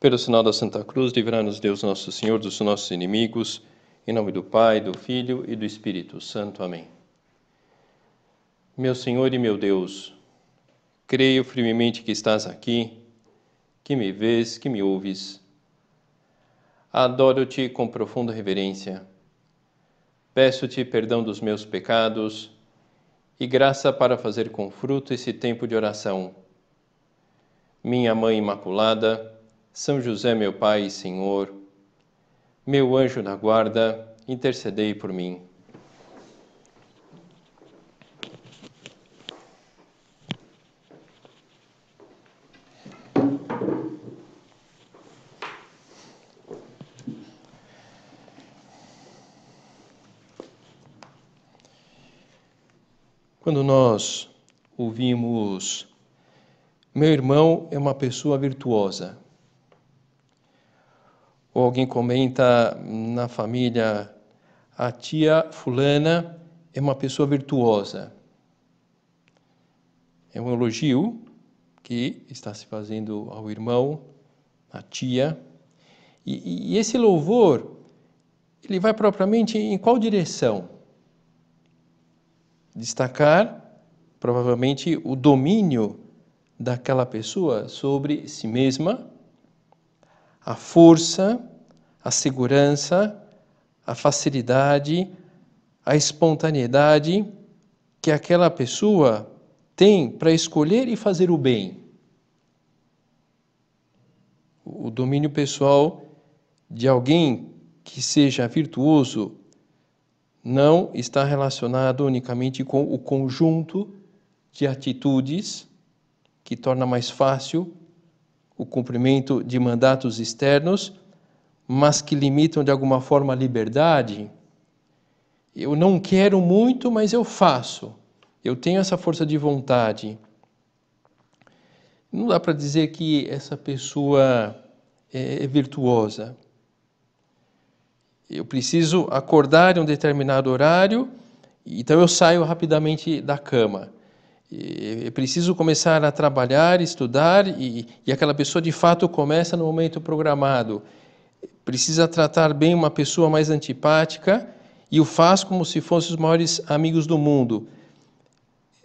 Pelo sinal da Santa Cruz, livrai-nos Deus nosso Senhor dos nossos inimigos, em nome do Pai, do Filho e do Espírito Santo. Amém. Meu Senhor e meu Deus, creio firmemente que estás aqui, que me vês, que me ouves. Adoro-te com profunda reverência. Peço-te perdão dos meus pecados e graça para fazer com fruto esse tempo de oração. Minha Mãe Imaculada, São José, meu Pai e Senhor, meu anjo da guarda, intercedei por mim. Quando nós ouvimos, meu irmão é uma pessoa virtuosa, ou alguém comenta na família, a tia fulana é uma pessoa virtuosa. É um elogio que está se fazendo ao irmão, à tia. E esse louvor, ele vai propriamente em qual direção? Destacar, provavelmente, o domínio daquela pessoa sobre si mesma, a força, a segurança, a facilidade, a espontaneidade que aquela pessoa tem para escolher e fazer o bem. O domínio pessoal de alguém que seja virtuoso não está relacionado unicamente com o conjunto de atitudes que torna mais fácil o cumprimento de mandatos externos, mas que limitam de alguma forma a liberdade. Eu não quero muito, mas eu faço. Eu tenho essa força de vontade. Não dá para dizer que essa pessoa é virtuosa. Eu preciso acordar em um determinado horário, então eu saio rapidamente da cama. Eu preciso começar a trabalhar, estudar, e aquela pessoa de fato começa no momento programado. Precisa tratar bem uma pessoa mais antipática e o faz como se fossem os maiores amigos do mundo.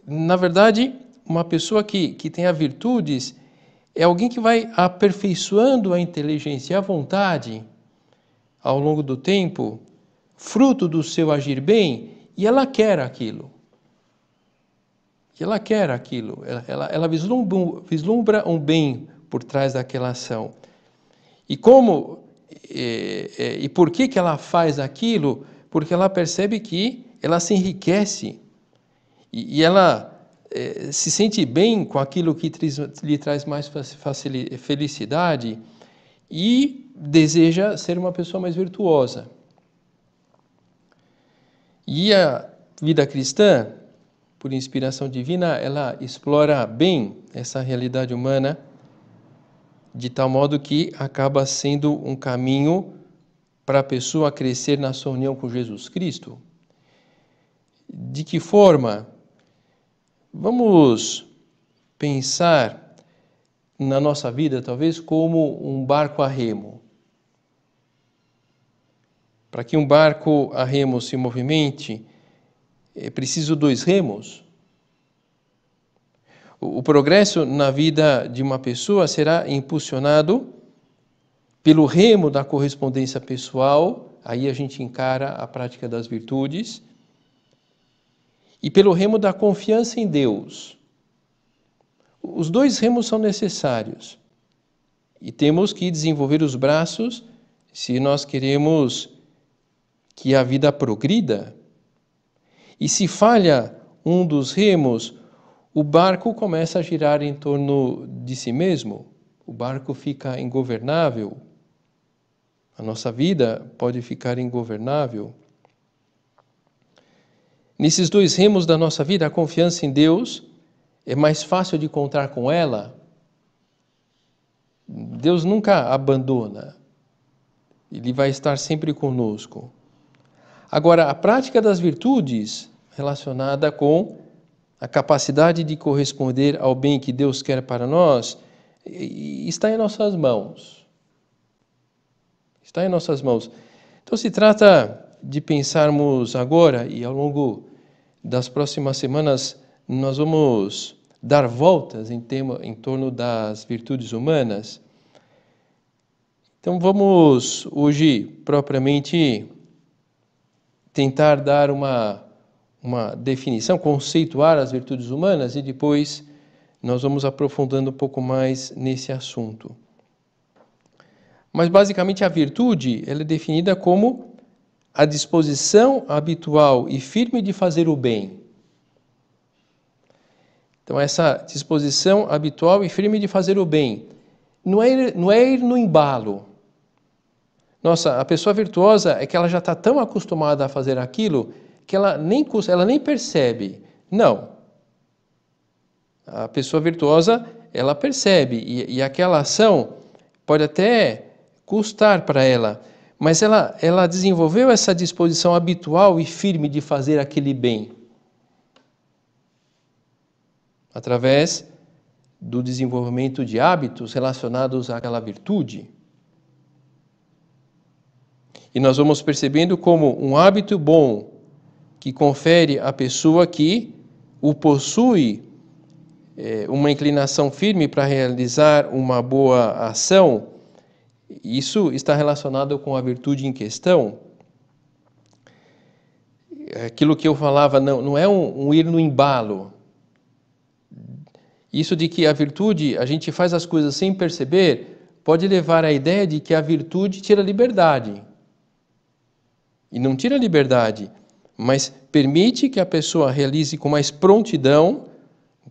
Na verdade, uma pessoa que tenha virtudes é alguém que vai aperfeiçoando a inteligência e a vontade ao longo do tempo, fruto do seu agir bem, e ela quer aquilo. Ela vislumbra um bem por trás daquela ação. E por que ela faz aquilo? Porque ela percebe que ela se enriquece e ela se sente bem com aquilo que lhe traz mais felicidade e deseja ser uma pessoa mais virtuosa. E a vida cristã, por inspiração divina, ela explora bem essa realidade humana, de tal modo que acaba sendo um caminho para a pessoa crescer na sua união com Jesus Cristo. De que forma? Vamos pensar na nossa vida, talvez, como um barco a remo. Para que um barco a remo se movimente, é preciso 2 remos. O progresso na vida de uma pessoa será impulsionado pelo remo da correspondência pessoal, aí a gente encara a prática das virtudes, e pelo remo da confiança em Deus. Os 2 remos são necessários e temos que desenvolver os braços se nós queremos que a vida progrida. E se falha um dos remos, o barco começa a girar em torno de si mesmo. O barco fica ingovernável. A nossa vida pode ficar ingovernável. Nesses 2 remos da nossa vida, a confiança em Deus é mais fácil de contar com ela. Deus nunca abandona. Ele vai estar sempre conosco. Agora, a prática das virtudes, relacionada com a capacidade de corresponder ao bem que Deus quer para nós, está em nossas mãos. Está em nossas mãos. Então se trata de pensarmos agora e ao longo das próximas semanas nós vamos dar voltas em torno das virtudes humanas. Então vamos hoje propriamente tentar dar uma definição, conceituar as virtudes humanas e depois nós vamos aprofundando um pouco mais nesse assunto. Mas basicamente a virtude ela é definida como a disposição habitual e firme de fazer o bem. Então essa disposição habitual e firme de fazer o bem não é ir no embalo. Nossa, a pessoa virtuosa é que ela já está tão acostumada a fazer aquilo que ela nem percebe. Não. A pessoa virtuosa, ela percebe e aquela ação pode até custar para ela, mas ela desenvolveu essa disposição habitual e firme de fazer aquele bem através do desenvolvimento de hábitos relacionados àquela virtude. E nós vamos percebendo como um hábito bom que confere à pessoa que o possui uma inclinação firme para realizar uma boa ação, isso está relacionado com a virtude em questão. Aquilo que eu falava não é um ir no embalo. Isso de que a virtude, a gente faz as coisas sem perceber, pode levar à ideia de que a virtude tira liberdade. E não tira liberdade, mas permite que a pessoa realize com mais prontidão,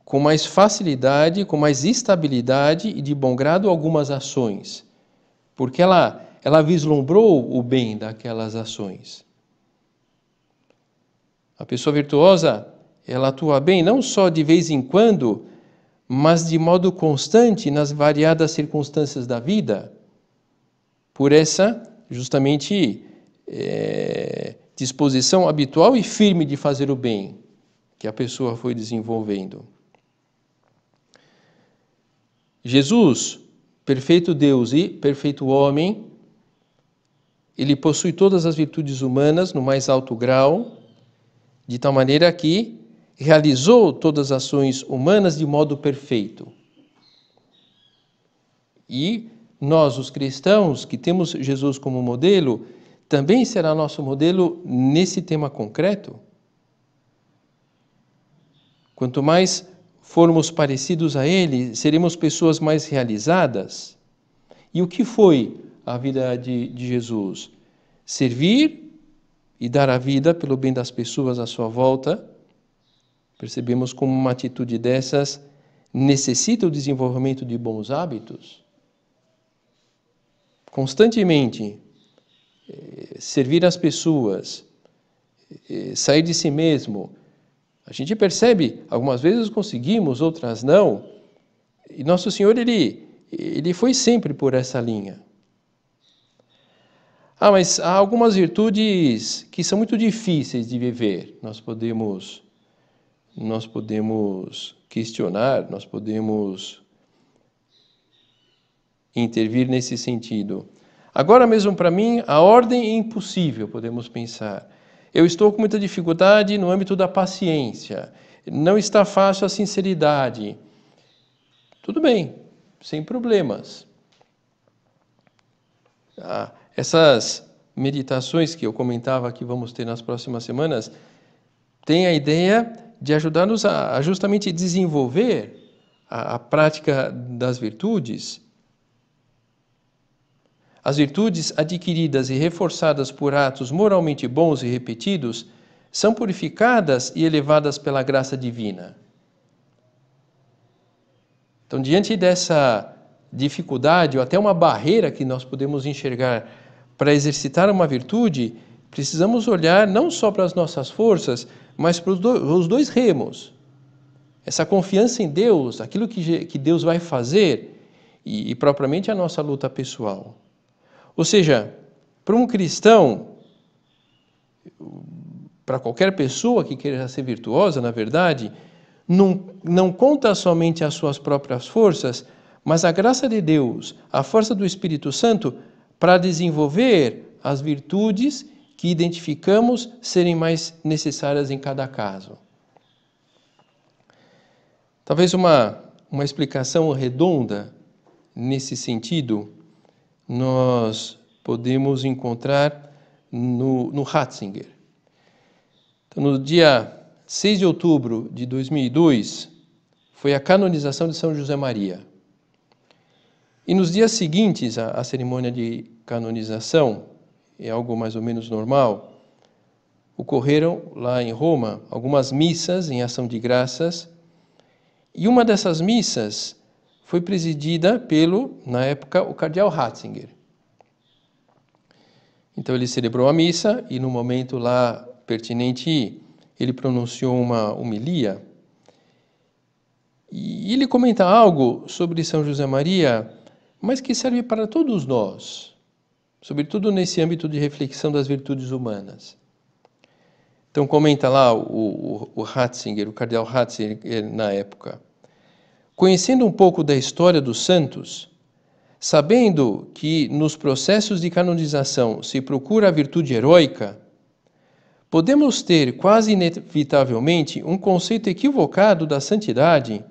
com mais facilidade, com mais estabilidade e de bom grado algumas ações. Porque ela vislumbrou o bem daquelas ações. A pessoa virtuosa, ela atua bem não só de vez em quando, mas de modo constante nas variadas circunstâncias da vida. Por essa, justamente, disposição habitual e firme de fazer o bem que a pessoa foi desenvolvendo. Jesus, perfeito Deus e perfeito homem, ele possui todas as virtudes humanas no mais alto grau, de tal maneira que realizou todas as ações humanas de modo perfeito. E nós, os cristãos, que temos Jesus como modelo, também será nosso modelo nesse tema concreto. Quanto mais formos parecidos a Ele, seremos pessoas mais realizadas. E o que foi a vida de Jesus? Servir e dar a vida pelo bem das pessoas à sua volta. Percebemos como uma atitude dessas necessita o desenvolvimento de bons hábitos. Constantemente, servir as pessoas, sair de si mesmo. A gente percebe, algumas vezes conseguimos, outras não. E Nosso Senhor, ele foi sempre por essa linha. Mas há algumas virtudes que são muito difíceis de viver. Nós podemos questionar, nós podemos intervir nesse sentido. Agora mesmo para mim, a ordem é impossível, podemos pensar. Eu estou com muita dificuldade no âmbito da paciência. Não está fácil a sinceridade. Tudo bem, sem problemas. Essas meditações que eu comentava que vamos ter nas próximas semanas têm a ideia de ajudar-nos a justamente desenvolver a prática das virtudes. As virtudes adquiridas e reforçadas por atos moralmente bons e repetidos são purificadas e elevadas pela graça divina. Então, diante dessa dificuldade ou até uma barreira que nós podemos enxergar para exercitar uma virtude, precisamos olhar não só para as nossas forças, mas para os dois remos. Essa confiança em Deus, aquilo que Deus vai fazer e propriamente a nossa luta pessoal. Ou seja, para um cristão, para qualquer pessoa que queira ser virtuosa, na verdade, não conta somente as suas próprias forças, mas a graça de Deus, a força do Espírito Santo, para desenvolver as virtudes que identificamos serem mais necessárias em cada caso. Talvez uma explicação redonda nesse sentido nós podemos encontrar no Ratzinger. Então, no dia 6 de outubro de 2002, foi a canonização de São José Maria. E nos dias seguintes à cerimônia de canonização, é algo mais ou menos normal, ocorreram lá em Roma algumas missas em ação de graças, e uma dessas missas foi presidida na época, o cardeal Ratzinger. Então ele celebrou a missa e no momento lá pertinente ele pronunciou uma homilia. E ele comenta algo sobre São José Maria, mas que serve para todos nós, sobretudo nesse âmbito de reflexão das virtudes humanas. Então comenta lá o Ratzinger, o cardeal Ratzinger na época. Conhecendo um pouco da história dos santos, sabendo que nos processos de canonização se procura a virtude heróica, podemos ter quase inevitavelmente um conceito equivocado da santidade,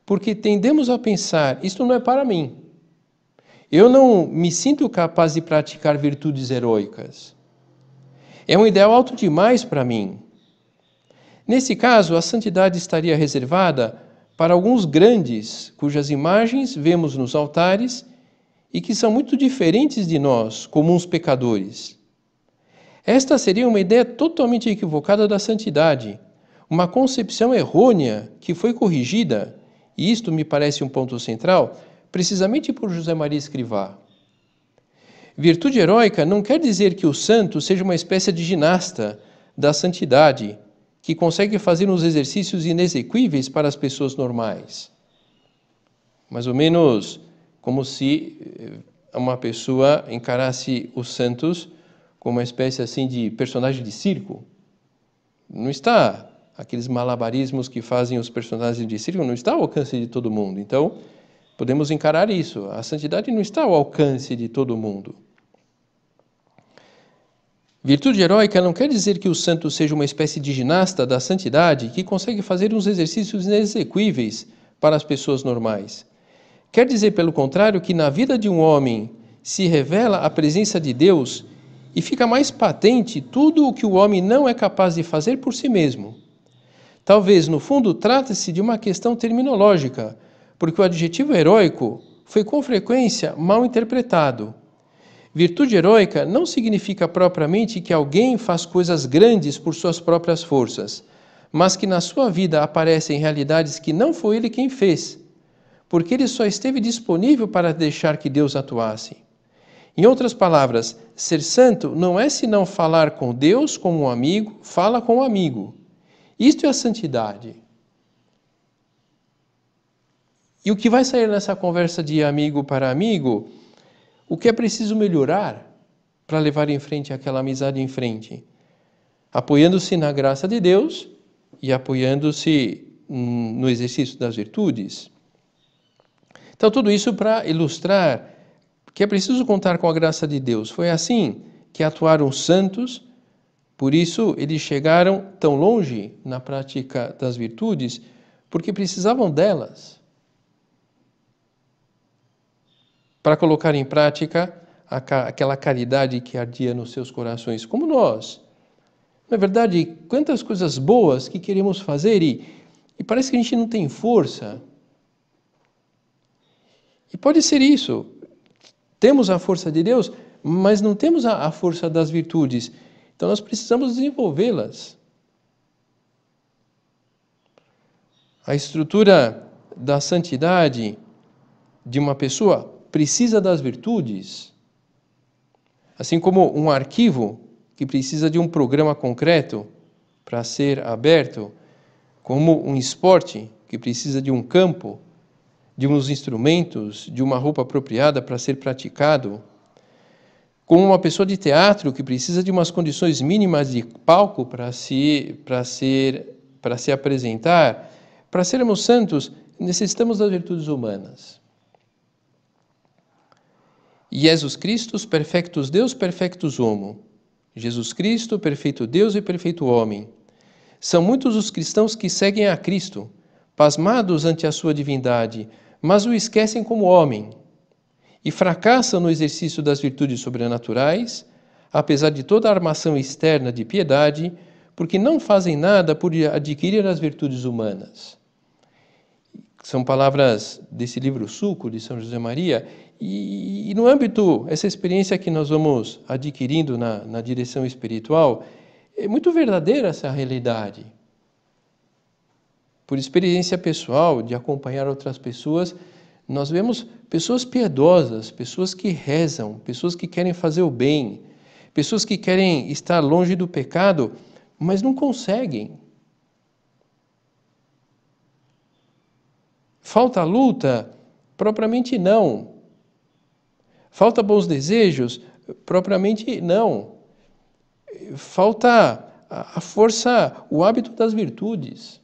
porque tendemos a pensar, isto não é para mim. Eu não me sinto capaz de praticar virtudes heróicas. É um ideal alto demais para mim. Nesse caso, a santidade estaria reservada para alguns grandes, cujas imagens vemos nos altares e que são muito diferentes de nós, comuns pecadores. Esta seria uma ideia totalmente equivocada da santidade, uma concepção errônea que foi corrigida, e isto me parece um ponto central, precisamente por José Maria Escrivá. Virtude heróica não quer dizer que o santo seja uma espécie de ginasta da santidade, que consegue fazer uns exercícios inexequíveis para as pessoas normais. Mais ou menos como se uma pessoa encarasse os santos como uma espécie assim de personagem de circo. Não está, aqueles malabarismos que fazem os personagens de circo, não está ao alcance de todo mundo. Então, podemos encarar isso. A santidade não está ao alcance de todo mundo. Virtude heróica não quer dizer que o santo seja uma espécie de ginasta da santidade que consegue fazer uns exercícios inexequíveis para as pessoas normais. Quer dizer, pelo contrário, que na vida de um homem se revela a presença de Deus e fica mais patente tudo o que o homem não é capaz de fazer por si mesmo. Talvez, no fundo, trate-se de uma questão terminológica, porque o adjetivo heróico foi com frequência mal interpretado. Virtude heróica não significa propriamente que alguém faz coisas grandes por suas próprias forças, mas que na sua vida aparecem realidades que não foi ele quem fez, porque ele só esteve disponível para deixar que Deus atuasse. Em outras palavras, ser santo não é senão falar com Deus como um amigo, fala com um amigo. Isto é a santidade. E o que vai sair nessa conversa de amigo para amigo? O que é preciso melhorar para levar em frente aquela amizade em frente? Apoiando-se na graça de Deus e apoiando-se no exercício das virtudes. Então, tudo isso para ilustrar que é preciso contar com a graça de Deus. Foi assim que atuaram os santos, por isso eles chegaram tão longe na prática das virtudes, porque precisavam delas para colocar em prática aquela caridade que ardia nos seus corações, como nós. Na verdade, quantas coisas boas que queremos fazer e parece que a gente não tem força. E pode ser isso. Temos a força de Deus, mas não temos a força das virtudes. Então nós precisamos desenvolvê-las. A estrutura da santidade de uma pessoa precisa das virtudes. Assim como um arquivo que precisa de um programa concreto para ser aberto, como um esporte que precisa de um campo, de uns instrumentos, de uma roupa apropriada para ser praticado, como uma pessoa de teatro que precisa de umas condições mínimas de palco para se apresentar. Para sermos santos, necessitamos das virtudes humanas. Jesus Christus, perfectus Deus, perfectus homo. Jesus Cristo, perfeito Deus e perfeito homem. São muitos os cristãos que seguem a Cristo, pasmados ante a sua divindade, mas o esquecem como homem e fracassam no exercício das virtudes sobrenaturais, apesar de toda a armação externa de piedade, porque não fazem nada por adquirir as virtudes humanas. São palavras desse livro Suco, de São José Maria, e no âmbito, essa experiência que nós vamos adquirindo na direção espiritual, é muito verdadeira essa realidade. Por experiência pessoal, de acompanhar outras pessoas, nós vemos pessoas piedosas, pessoas que rezam, pessoas que querem fazer o bem, pessoas que querem estar longe do pecado, mas não conseguem. Falta luta? Propriamente não. Falta bons desejos? Propriamente não. Falta a força, o hábito das virtudes.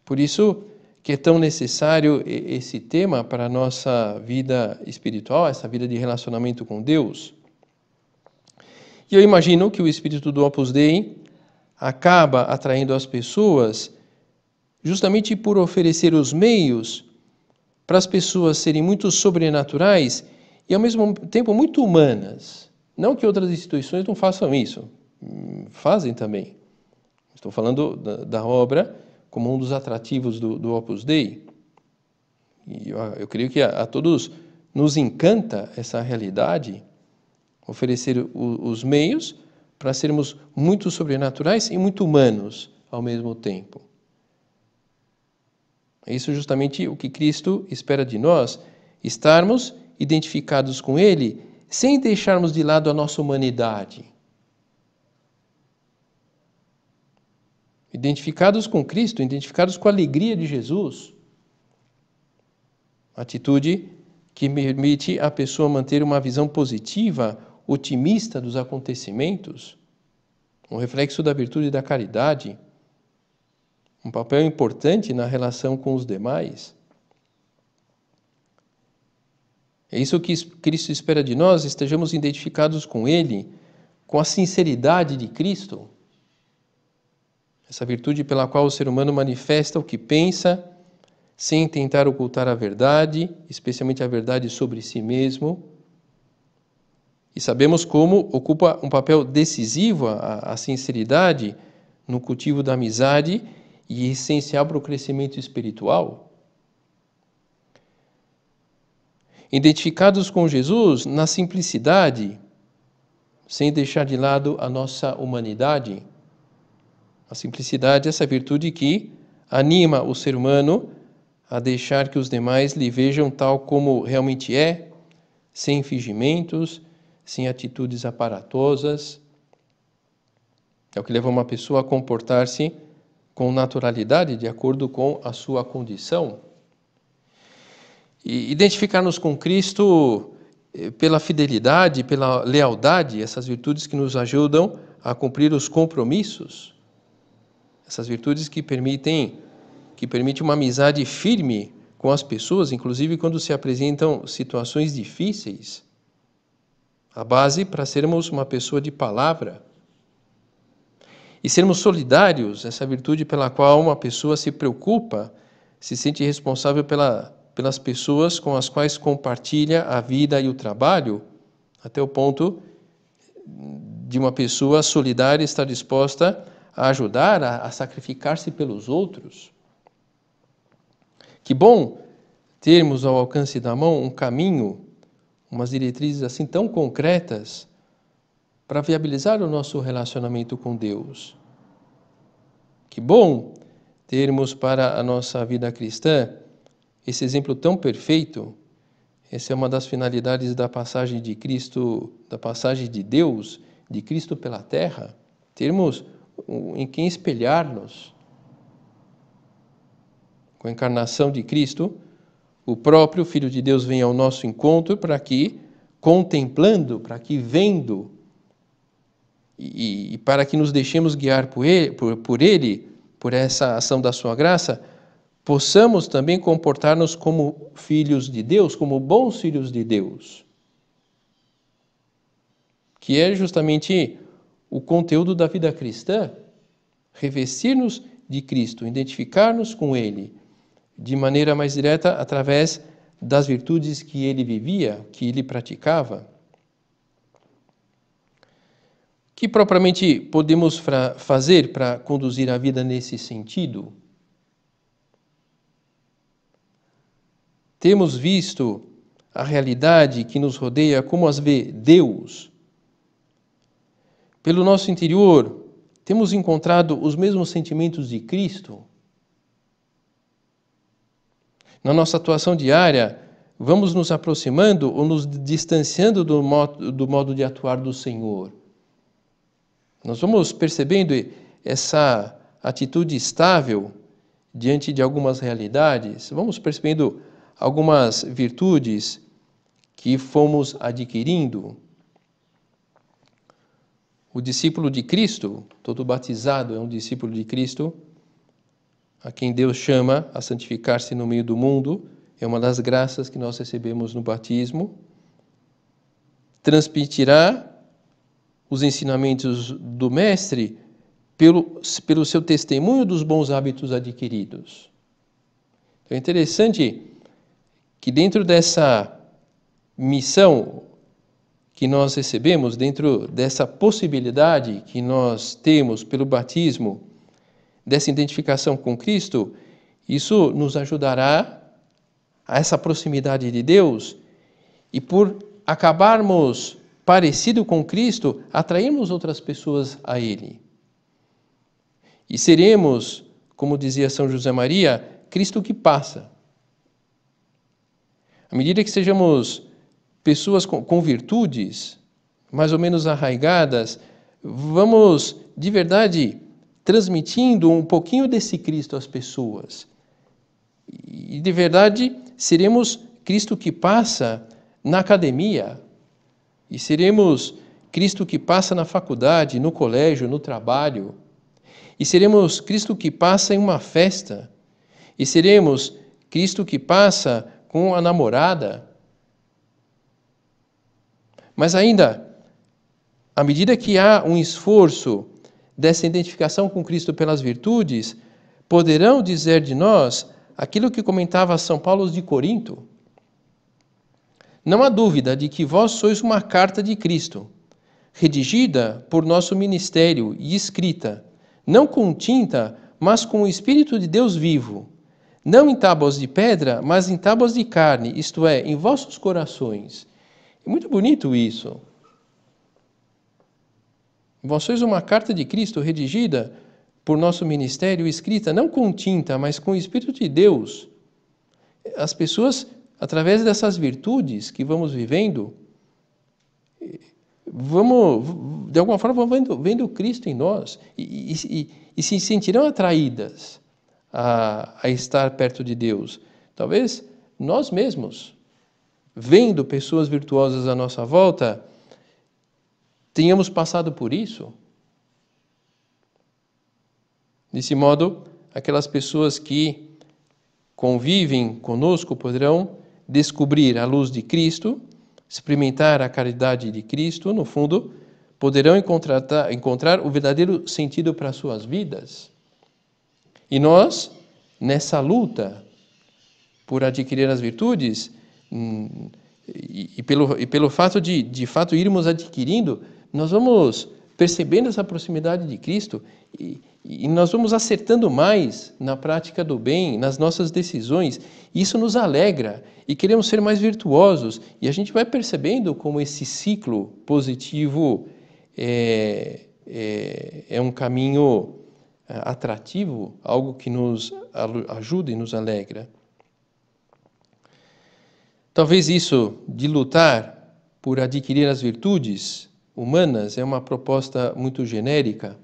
Por isso que é tão necessário esse tema para a nossa vida espiritual, essa vida de relacionamento com Deus. E eu imagino que o espírito do Opus Dei acaba atraindo as pessoas justamente por oferecer os meios para as pessoas serem muito sobrenaturais e, ao mesmo tempo, muito humanas. Não que outras instituições não façam isso. Fazem também. Estou falando da obra como um dos atrativos do Opus Dei. E eu creio que a todos nos encanta essa realidade, oferecer os meios para sermos muito sobrenaturais e muito humanos ao mesmo tempo. É isso justamente o que Cristo espera de nós, estarmos identificados com Ele sem deixarmos de lado a nossa humanidade. Identificados com Cristo, identificados com a alegria de Jesus. Atitude que permite a pessoa manter uma visão positiva, otimista dos acontecimentos, um reflexo da virtude e da caridade, um papel importante na relação com os demais. É isso que Cristo espera de nós, estejamos identificados com Ele, com a sinceridade de Cristo, essa virtude pela qual o ser humano manifesta o que pensa, sem tentar ocultar a verdade, especialmente a verdade sobre si mesmo. E sabemos como ocupa um papel decisivo a sinceridade no cultivo da amizade e essencial para o crescimento espiritual. Identificados com Jesus na simplicidade, sem deixar de lado a nossa humanidade. A simplicidade é essa virtude que anima o ser humano a deixar que os demais lhe vejam tal como realmente é, sem fingimentos, sem atitudes aparatosas. É o que leva uma pessoa a comportar-se com naturalidade, de acordo com a sua condição. E identificar-nos com Cristo pela fidelidade, pela lealdade, essas virtudes que nos ajudam a cumprir os compromissos, essas virtudes que permitem uma amizade firme com as pessoas, inclusive quando se apresentam situações difíceis. A base para sermos uma pessoa de palavra. E sermos solidários, essa virtude pela qual uma pessoa se preocupa, se sente responsável pelas pessoas com as quais compartilha a vida e o trabalho, até o ponto de uma pessoa solidária estar disposta a ajudar, a sacrificar-se pelos outros. Que bom termos ao alcance da mão um caminho, umas diretrizes assim tão concretas para viabilizar o nosso relacionamento com Deus. Que bom termos para a nossa vida cristã esse exemplo tão perfeito. Essa é uma das finalidades da passagem de Cristo, da passagem de Deus, de Cristo pela terra, termos em quem espelhar-nos. Com a encarnação de Cristo, o próprio Filho de Deus vem ao nosso encontro para que, contemplando, para que vendo, e para que nos deixemos guiar por ele, por essa ação da sua graça, possamos também comportar-nos como filhos de Deus, como bons filhos de Deus, que é justamente o conteúdo da vida cristã, revestir-nos de Cristo, identificar-nos com Ele, de maneira mais direta através das virtudes que Ele vivia, que Ele praticava. O que propriamente podemos fazer para conduzir a vida nesse sentido? Temos visto a realidade que nos rodeia como as vê Deus. Pelo nosso interior, temos encontrado os mesmos sentimentos de Cristo? Na nossa atuação diária, vamos nos aproximando ou nos distanciando do modo de atuar do Senhor? Nós vamos percebendo essa atitude estável diante de algumas realidades, vamos percebendo algumas virtudes que fomos adquirindo. O discípulo de Cristo, todo batizado é um discípulo de Cristo, a quem Deus chama a santificar-se no meio do mundo, é uma das graças que nós recebemos no batismo, transmitirá os ensinamentos do Mestre pelo seu testemunho dos bons hábitos adquiridos. Então é interessante que dentro dessa missão que nós recebemos, dentro dessa possibilidade que nós temos pelo batismo, dessa identificação com Cristo, isso nos ajudará a essa proximidade de Deus e por acabarmos parecido com Cristo, atrairmos outras pessoas a Ele. E seremos, como dizia São José Maria, Cristo que passa. À medida que sejamos pessoas com virtudes, mais ou menos arraigadas, vamos, de verdade, transmitindo um pouquinho desse Cristo às pessoas. E, de verdade, seremos Cristo que passa na academia, e seremos Cristo que passa na faculdade, no colégio, no trabalho, e seremos Cristo que passa em uma festa, e seremos Cristo que passa com a namorada. Mas ainda, à medida que há um esforço dessa identificação com Cristo pelas virtudes, poderão dizer de nós aquilo que comentava São Paulo de Corinto. Não há dúvida de que vós sois uma carta de Cristo, redigida por nosso ministério e escrita, não com tinta, mas com o Espírito de Deus vivo, não em tábuas de pedra, mas em tábuas de carne, isto é, em vossos corações. É muito bonito isso. Vós sois uma carta de Cristo redigida por nosso ministério, escrita não com tinta, mas com o Espírito de Deus. As pessoas, através dessas virtudes que vamos vivendo, vamos, de alguma forma, vendo Cristo em nós e se sentirão atraídas a estar perto de Deus. Talvez nós mesmos, vendo pessoas virtuosas à nossa volta, tenhamos passado por isso. Desse modo, aquelas pessoas que convivem conosco poderão descobrir a luz de Cristo, experimentar a caridade de Cristo, no fundo, poderão encontrar o verdadeiro sentido para as suas vidas. E nós, nessa luta por adquirir as virtudes, e pelo fato de fato irmos adquirindo, nós vamos percebendo essa proximidade de Cristo e nós vamos acertando mais na prática do bem, nas nossas decisões. Isso nos alegra e queremos ser mais virtuosos. E a gente vai percebendo como esse ciclo positivo é um caminho atrativo, algo que nos ajuda e nos alegra. Talvez isso de lutar por adquirir as virtudes humanas é uma proposta muito genérica,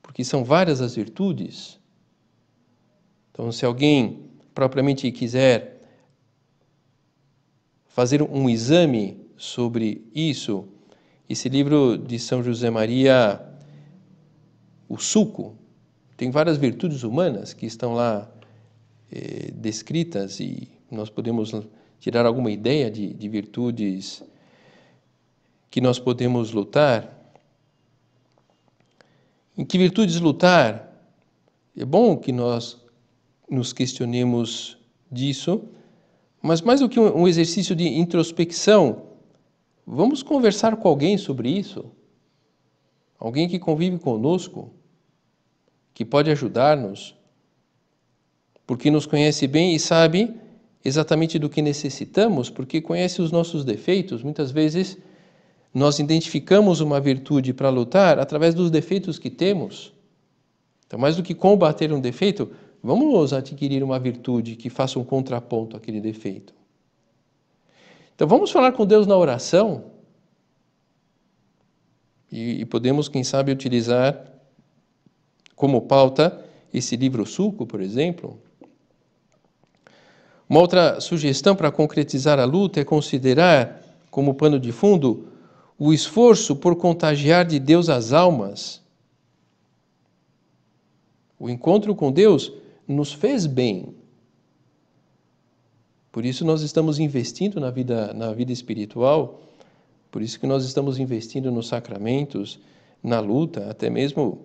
porque são várias as virtudes. Então, se alguém propriamente quiser fazer um exame sobre isso, esse livro de São José Maria, O Suco, tem várias virtudes humanas que estão lá descritas, e nós podemos tirar alguma ideia de virtudes que nós podemos lutar. Em que virtudes lutar? É bom que nós nos questionemos disso, mas mais do que um exercício de introspecção, vamos conversar com alguém sobre isso. Alguém que convive conosco, que pode ajudar-nos, porque nos conhece bem e sabe exatamente do que necessitamos, porque conhece os nossos defeitos. Muitas vezes nós identificamos uma virtude para lutar através dos defeitos que temos. Então, mais do que combater um defeito, vamos adquirir uma virtude que faça um contraponto àquele defeito. Então, vamos falar com Deus na oração e podemos, quem sabe, utilizar como pauta esse livro suco, por exemplo. Uma outra sugestão para concretizar a luta é considerar, como pano de fundo, o esforço por contagiar de Deus as almas. O encontro com Deus nos fez bem. Por isso nós estamos investindo na vida espiritual, por isso que nós estamos investindo nos sacramentos, na luta, até mesmo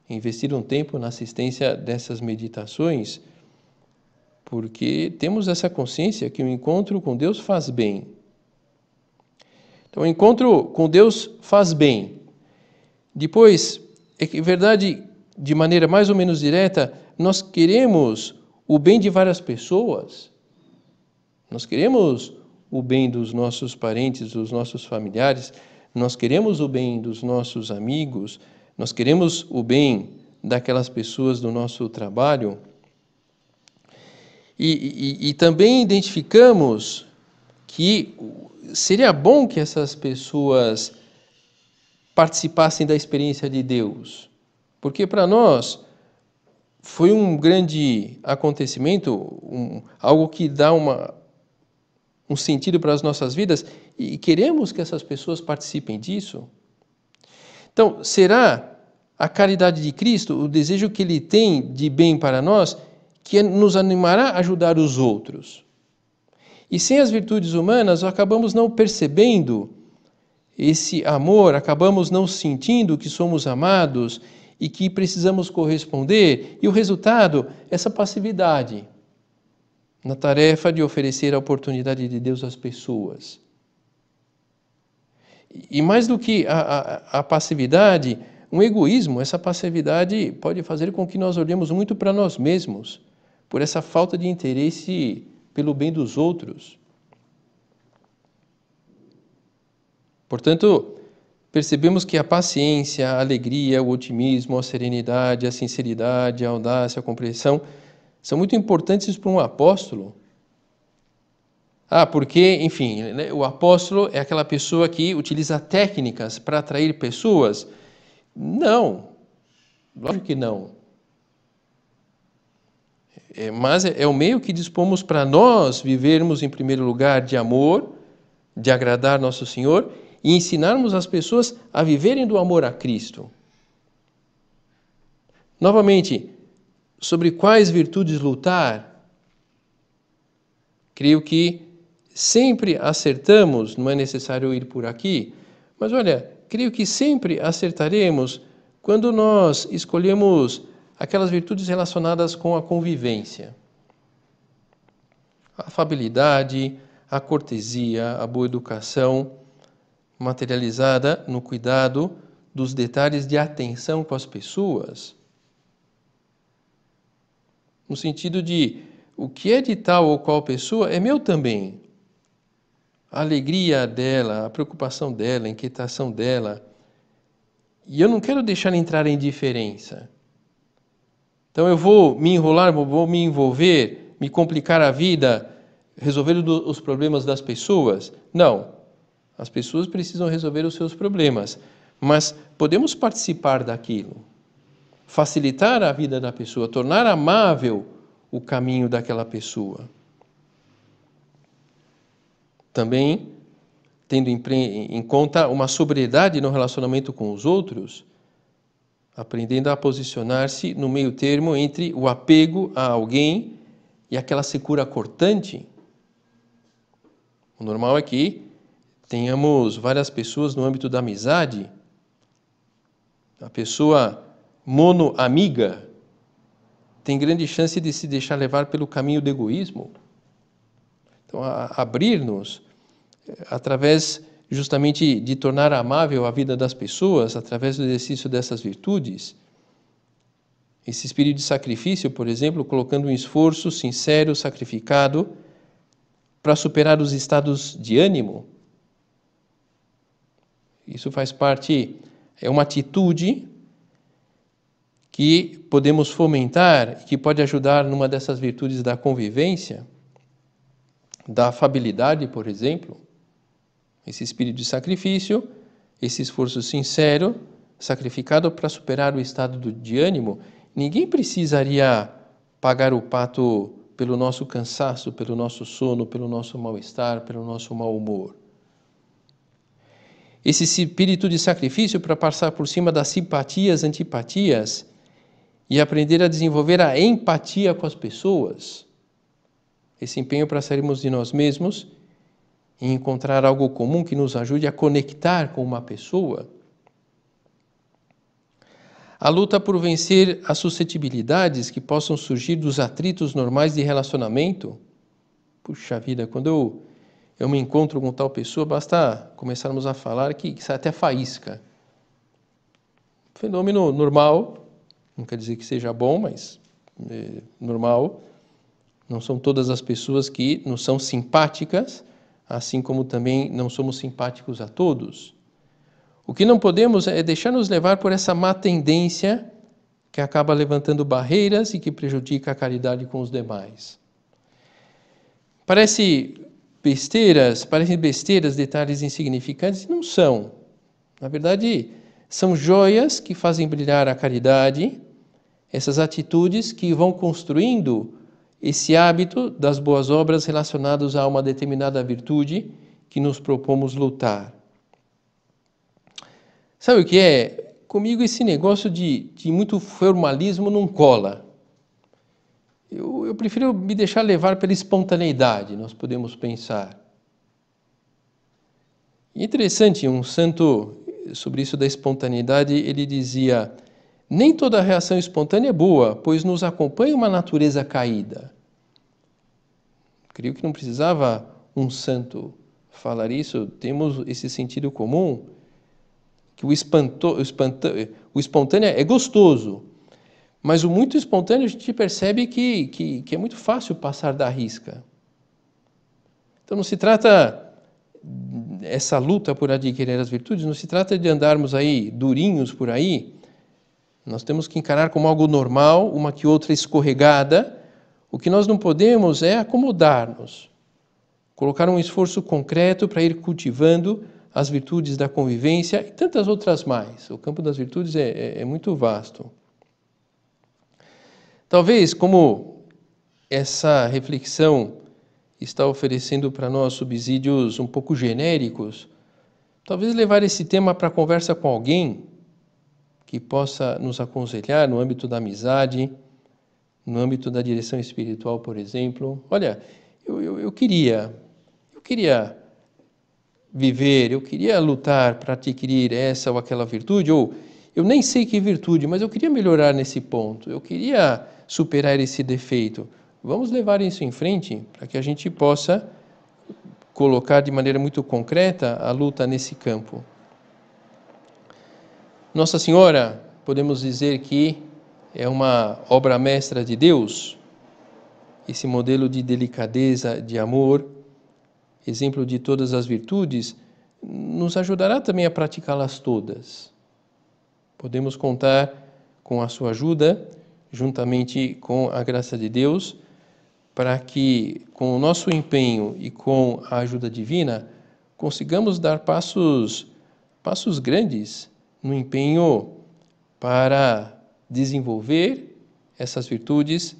investir um tempo na assistência dessas meditações, porque temos essa consciência que o encontro com Deus faz bem. Então, o encontro com Deus faz bem. Depois, é que, verdade, de maneira mais ou menos direta, nós queremos o bem de várias pessoas. Nós queremos o bem dos nossos parentes, dos nossos familiares, nós queremos o bem dos nossos amigos, nós queremos o bem daquelas pessoas do nosso trabalho. E também identificamos que seria bom que essas pessoas participassem da experiência de Deus, porque para nós foi um grande acontecimento, algo que dá um sentido para as nossas vidas, e queremos que essas pessoas participem disso. Então, será a caridade de Cristo, o desejo que Ele tem de bem para nós, que nos animará a ajudar os outros. E sem as virtudes humanas, acabamos não percebendo esse amor, acabamos não sentindo que somos amados e que precisamos corresponder, e o resultado, essa passividade na tarefa de oferecer a oportunidade de Deus às pessoas. E mais do que a passividade, um egoísmo, essa passividade pode fazer com que nós olhemos muito para nós mesmos, por essa falta de interesse pelo bem dos outros. Portanto, percebemos que a paciência, a alegria, o otimismo, a serenidade, a sinceridade, a audácia, a compreensão são muito importantes para um apóstolo. Porque, enfim, o apóstolo é aquela pessoa que utiliza técnicas para atrair pessoas? Não, lógico que não. Mas é o meio que dispomos para nós vivermos, em primeiro lugar, de amor, de agradar nosso Senhor e ensinarmos as pessoas a viverem do amor a Cristo. Novamente, sobre quais virtudes lutar? Creio que sempre acertamos, não é necessário ir por aqui, mas olha, creio que sempre acertaremos quando nós escolhemos aquelas virtudes relacionadas com a convivência. A afabilidade, a cortesia, a boa educação, materializada no cuidado dos detalhes de atenção com as pessoas. No sentido de, o que é de tal ou qual pessoa é meu também. A alegria dela, a preocupação dela, a inquietação dela. E eu não quero deixar entrar em indiferença. Então eu vou me enrolar, vou me envolver, me complicar a vida, resolvendo os problemas das pessoas? Não. As pessoas precisam resolver os seus problemas, mas podemos participar daquilo, facilitar a vida da pessoa, tornar amável o caminho daquela pessoa. Também, tendo em conta uma sobriedade no relacionamento com os outros, aprendendo a posicionar-se no meio termo entre o apego a alguém e aquela secura cortante. O normal é que tenhamos várias pessoas no âmbito da amizade. A pessoa monoamiga tem grande chance de se deixar levar pelo caminho do egoísmo. Então, abrir-nos através justamente de tornar amável a vida das pessoas, através do exercício dessas virtudes. Esse espírito de sacrifício, por exemplo, colocando um esforço sincero, sacrificado, para superar os estados de ânimo. Isso faz parte, é uma atitude que podemos fomentar, que pode ajudar numa dessas virtudes da convivência, da afabilidade, por exemplo. Esse espírito de sacrifício, esse esforço sincero, sacrificado para superar o estado de ânimo. Ninguém precisaria pagar o pato pelo nosso cansaço, pelo nosso sono, pelo nosso mal-estar, pelo nosso mau humor. Esse espírito de sacrifício para passar por cima das simpatias, antipatias e aprender a desenvolver a empatia com as pessoas. Esse empenho para sairmos de nós mesmos e encontrar algo comum que nos ajude a conectar com uma pessoa. A luta por vencer as suscetibilidades que possam surgir dos atritos normais de relacionamento. Puxa vida, quando eu me encontro com tal pessoa, basta começarmos a falar que sai até faísca. Fenômeno normal, não quer dizer que seja bom, mas é normal. Não são todas as pessoas que nos são simpáticas, assim como também não somos simpáticos a todos. O que não podemos é deixar-nos levar por essa má tendência que acaba levantando barreiras e que prejudica a caridade com os demais. Parecem besteiras, detalhes insignificantes, não são. Na verdade, são joias que fazem brilhar a caridade, essas atitudes que vão construindo esse hábito das boas obras relacionados a uma determinada virtude que nos propomos lutar. Sabe o que é? Comigo esse negócio de muito formalismo não cola. Eu prefiro me deixar levar pela espontaneidade, nós podemos pensar. Interessante, um santo, sobre isso da espontaneidade, ele dizia: nem toda reação espontânea é boa, pois nos acompanha uma natureza caída. Creio que não precisava um santo falar isso, temos esse sentido comum, que o espontâneo é gostoso, mas o muito espontâneo a gente percebe que é muito fácil passar da risca. Então não se trata, essa luta por adquirir as virtudes, não se trata de andarmos aí durinhos por aí. Nós temos que encarar como algo normal, uma que outra escorregada. O que nós não podemos é acomodar-nos, colocar um esforço concreto para ir cultivando as virtudes da convivência e tantas outras mais. O campo das virtudes é muito vasto. Talvez, como essa reflexão está oferecendo para nós subsídios um pouco genéricos, talvez levar esse tema para conversa com alguém que possa nos aconselhar no âmbito da amizade, no âmbito da direção espiritual, por exemplo. Olha, eu queria viver, eu queria lutar para adquirir essa ou aquela virtude, ou eu nem sei que virtude, mas eu queria melhorar nesse ponto, eu queria superar esse defeito. Vamos levar isso em frente para que a gente possa colocar de maneira muito concreta a luta nesse campo. Nossa Senhora, podemos dizer que é uma obra mestra de Deus, esse modelo de delicadeza, de amor, exemplo de todas as virtudes, nos ajudará também a praticá-las todas. Podemos contar com a sua ajuda, juntamente com a graça de Deus, para que, com o nosso empenho e com a ajuda divina, consigamos dar passos grandes no empenho para desenvolver essas virtudes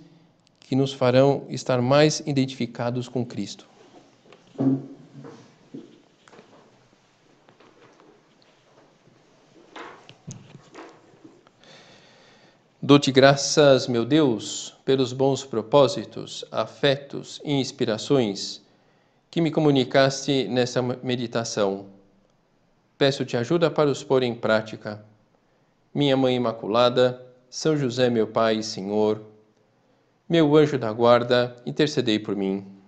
que nos farão estar mais identificados com Cristo. Dou-te graças, meu Deus, pelos bons propósitos, afetos e inspirações que me comunicaste nessa meditação. Peço-te ajuda para os pôr em prática. Minha Mãe Imaculada, São José, meu Pai e Senhor, meu anjo da guarda, intercedei por mim.